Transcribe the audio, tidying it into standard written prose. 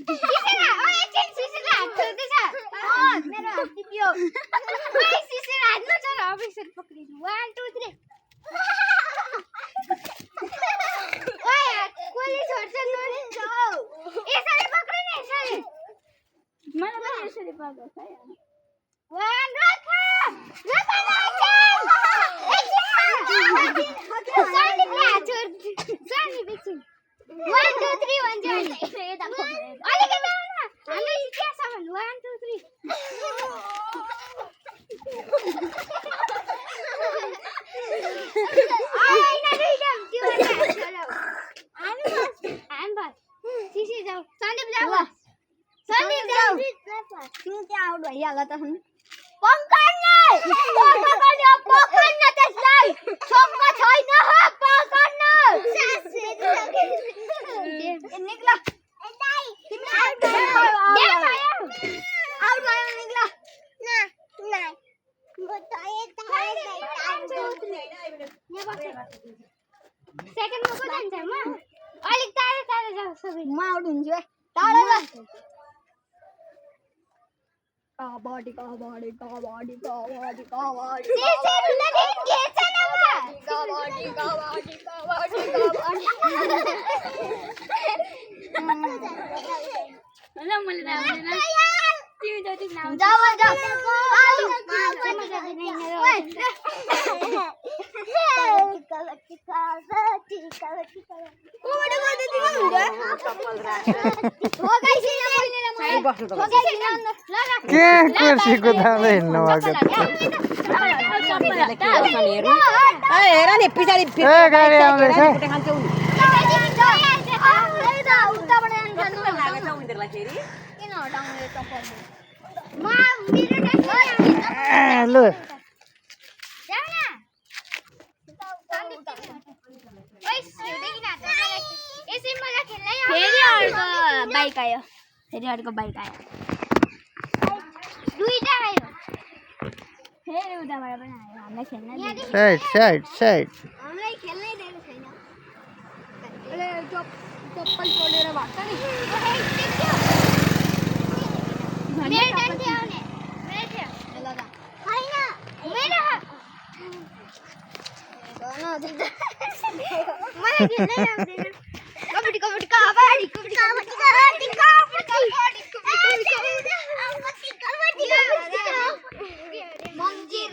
सिसिरा ओए एकछिन सिसिरा हात छोड्दै छ मेरो हात टिप्यो ओए सिसिरा हात नछोड अब यसरी पक्रिनु 1 2 3 ओए कोले छोड्छ नोरिन्छ यसरी पक्रिनु यसरी मलाई पनि यसरी पक्रिनु छ यार 1 रख सेकेन्डमा को जान्छ म अलिक टाढा टाढा जाऊ सबै म आउट हुन्छु है टाढा ल कबड्डी कबड्डी कबड्डी कबड्डी कबड्डी त्यसरी लगिन घेर्छ न म कबड्डी कबड्डी कबड्डी ल मैले राम्दैन तिमी जति नाम जाऊ जाऊ के कुर्सीको दाँदै हिँड्नु भएको हेर नि पछाडि ए गाडी आउँदैछ लु फेरि अर्को बाइक आयो दुईटा आयो फेरि उताबाट पनि आयो हामीलाई खेल्न दियो। साइड साइड साइड हामीलाई खेल्नै दिएको छैन अरे चप्पल छोडेर भाग्छ नि मेरो टर्न थियो आउने मेरो थियो ल ल हैन मेरो मलाई खेल्नै आउँदैन कबड्डी कबड्डी कबड्डी कबड्डी कबड्डी कबड्डी मंजीर